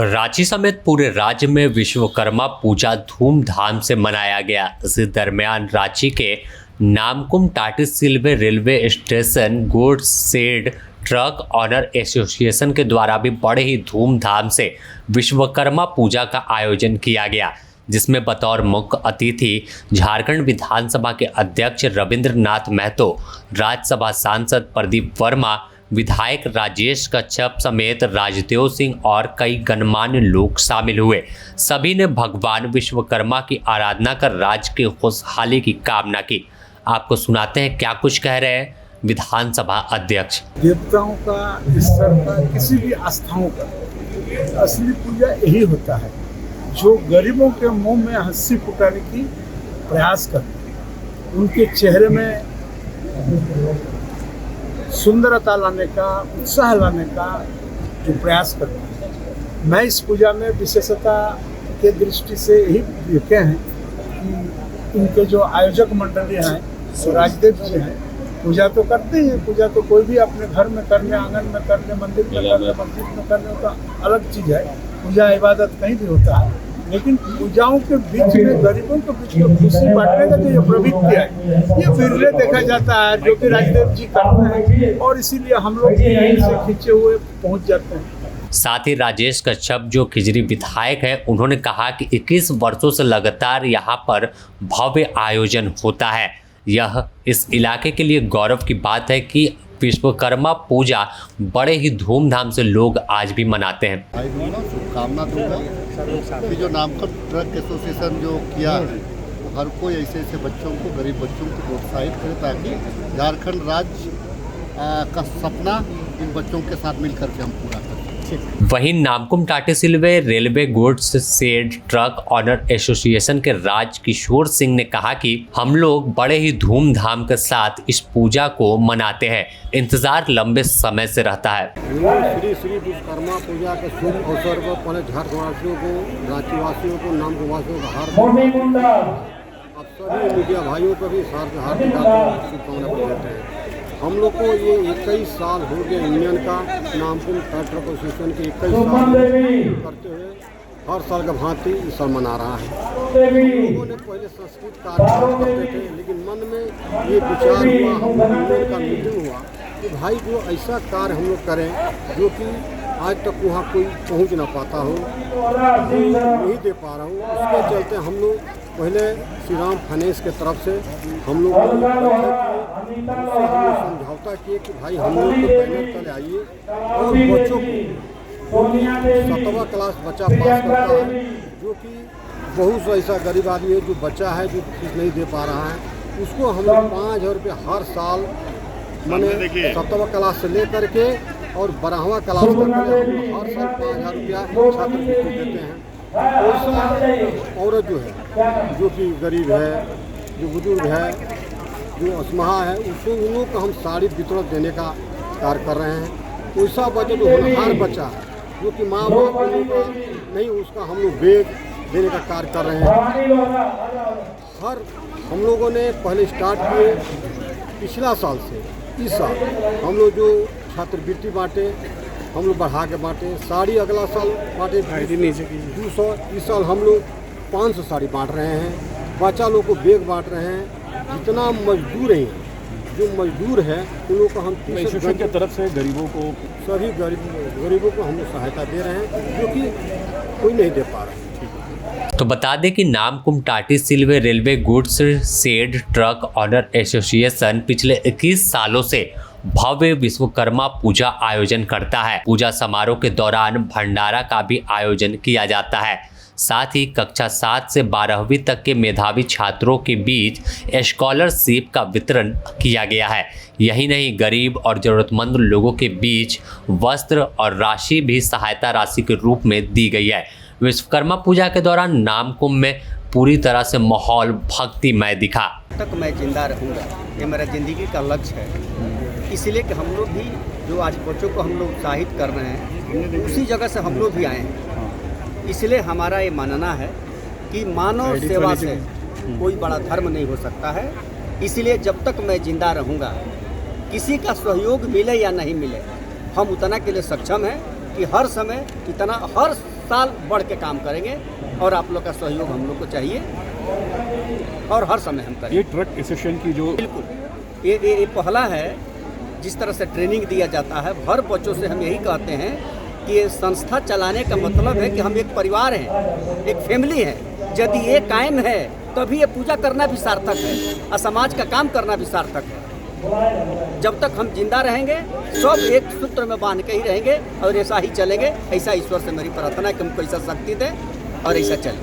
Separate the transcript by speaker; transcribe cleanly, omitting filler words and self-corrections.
Speaker 1: रांची समेत पूरे राज्य में विश्वकर्मा पूजा धूमधाम से मनाया गया। इसी दरमियान रांची के Namkum Tati Silwai railway station goods shed truck owner association के द्वारा भी बड़े ही धूमधाम से विश्वकर्मा पूजा का आयोजन किया गया, जिसमें बतौर मुख्य अतिथि झारखंड विधानसभा के अध्यक्ष रविंद्रनाथ महतो, राज्यसभा सांसद प्रदीप वर्मा, विधायक राजेश कच्छप समेत राजदेव सिंह और कई गणमान्य लोग शामिल हुए। सभी ने भगवान विश्वकर्मा की आराधना कर राज्य की खुशहाली की कामना की। आपको सुनाते हैं क्या कुछ कह रहे हैं विधानसभा अध्यक्ष।
Speaker 2: देवताओं का, ईश्वर का, किसी भी आस्थाओं का असली पूजा यही होता है, जो गरीबों के मुंह में हंसी फुटाने की प्रयास करते हैं, उनके चेहरे में सुंदरता लाने का, उत्साह लाने का जो प्रयास करते हैं। मैं इस पूजा में विशेषता के दृष्टि से यही देखे हैं कि इनके जो आयोजक मंडली हैं, राजदेव जी हैं, पूजा तो करते हैं। पूजा तो कोई भी अपने घर में करने, आंगन में करने, मंदिर में करने, मस्जिद में करने का अलग चीज़ है। पूजा इबादत कहीं भी होता है, लेकिन पूजाओं के बीच में गरीबों के बीच में खुशी बांटने का जो ये प्रवृत्ति है, ये विरले देखा जाता है, जो कि राजदेव जी करते हैं, और इसीलिए हम लोग से खींचे हुए पहुंच जाते हैं।
Speaker 1: साथ ही राजेश कच्छप जो खिजरी विधायक हैं, उन्होंने कहा कि 21 वर्षों से लगातार यहाँ पर भव्य आयोजन होता है। यह इस इलाके के लिए गौरव की बात है कि विश्वकर्मा पूजा बड़े ही धूमधाम से लोग आज भी मनाते हैं।
Speaker 3: शुभकामना दूंगा कि जो नामकुम ट्रक एसोसिएशन जो किया है, वो हर कोई ऐसे ऐसे बच्चों को, गरीब बच्चों को प्रोत्साहित करे, ताकि झारखंड राज्य का सपना इन बच्चों के साथ मिलकर के हम पूरा करें।
Speaker 1: वहीं Namkum Tati Silwai railway goods shed truck owner association के राज किशोर सिंह ने कहा कि हम लोग बड़े ही धूमधाम के साथ इस पूजा को मनाते हैं। इंतजार लंबे समय से रहता है।
Speaker 4: श्री विश्वकर्मा पूजा के शुभ अवसर पर पहले झारखंडवासियों को, रांचीवासियों को, नामकुमवासियों को हार्दिक, अब सभी मीडिया भाइयों को भी हार्दिक शुभकामनाएं देते हैं। हम लोग को ये 21 साल हो गए यूनियन का, नामकुम ट्रक एसोसिएशन के 21 साल करते हुए हर साल का भांति इस साल मना रहा है। हम लोगों ने पहले संस्कृत कार्यक्रम करते थे, लेकिन मन में ये विचार हुआ, हम यूनियन का मीटिंग हुआ कि भाई जो ऐसा कार्य हम लोग करें जो कि आज तक वहाँ कोई पहुँच ना पाता हो, नहीं दे पा रहा हूँ। उसके चलते हम लोग पहले श्री राम फाइनेंस के तरफ से हम लोग समझौता किए कि भाई हम लोग को बैनर तले आइए और बच्चों को 7वां क्लास बच्चा पास करता है, जो कि बहुत सा ऐसा गरीब आदमी है जो बच्चा है जो फीस नहीं दे पा रहा है, उसको हम लोग 5000 रुपये हर साल मैंने 7वां क्लास से ले करके और 12वां क्लास तक हर साल 5000 रुपया छात्रवृत्ति देते हैं। औरत जो है, जो कि गरीब है, जो बुजुर्ग है, जो असमहा है, उसको उन लोगों को हम साड़ी वितरण देने का कार्य कर रहे हैं। वैसा बच्चा जो होनहार बच्चा है, जो कि माँ बाप नहीं, उसका हम लोग बैग देने का कार्य कर रहे हैं। हम लोगों ने पहले स्टार्ट किए पिछला साल से, इस साल हम लोग जो छात्रवृत्ति बांटे हम लोग बढ़ा के बांटे, साड़ी अगला साल बांटे 200, इस साल हम लोग 500 साड़ी बांट रहे हैं। बच्चा लोग को बैग बांट रहे हैं। जितना मजदूर हैं, जो मजदूर है उन लोगों को हम
Speaker 5: एसोसिएशन की तरफ से गरीबों को,
Speaker 4: सभी गरीबों को हम लोग सहायता दे रहे हैं, जो कि कोई नहीं दे पा रहा है।
Speaker 1: तो बता दें कि Namkum Tati Silwai railway goods shed truck owner association पिछले 21 सालों से भव्य विश्वकर्मा पूजा आयोजन करता है। पूजा समारोह के दौरान भंडारा का भी आयोजन किया जाता है। साथ ही कक्षा 7 से 12वीं तक के मेधावी छात्रों के बीच स्कॉलरशिप का वितरण किया गया है। यही नहीं, गरीब और ज़रूरतमंद लोगों के बीच वस्त्र और राशि भी सहायता राशि के रूप में दी गई है। विश्वकर्मा पूजा के दौरान नामकुम में पूरी तरह से माहौल भक्तिमय दिखा।
Speaker 6: तक मैं जिंदा रहूँगा, ये मेरा ज़िंदगी का लक्ष्य है। इसलिए कि हम लोग भी जो आज बच्चों को हम लोग उत्साहित कर रहे हैं, उसी जगह से हम लोग भी आए हैं। इसलिए हमारा ये मानना है कि मानव सेवा से कोई बड़ा धर्म नहीं हो सकता है। इसलिए जब तक मैं जिंदा रहूँगा, किसी का सहयोग मिले या नहीं मिले, हम उतना के लिए सक्षम हैं कि हर समय इतना हर साल बढ़ के काम करेंगे और आप लोग का सहयोग हम लोग को चाहिए और हर समय हम करेंगे।
Speaker 5: ये ट्रक एसोसिएशन की जो
Speaker 6: बिल्कुल ये पहला है। जिस तरह से ट्रेनिंग दिया जाता है हर बच्चों से हम यही कहते हैं कि ये संस्था चलाने का मतलब है कि हम एक परिवार हैं, एक फैमिली है। यदि ये कायम है तभी ये पूजा करना भी सार्थक है और समाज का काम करना भी सार्थक है। जब तक हम जिंदा रहेंगे सब एक सूत्र में बांध के ही रहेंगे और ऐसा ही चलेंगे। ऐसा ईश्वर से मेरी प्रार्थना है कि हमको ऐसा शक्ति दे और ऐसा चले।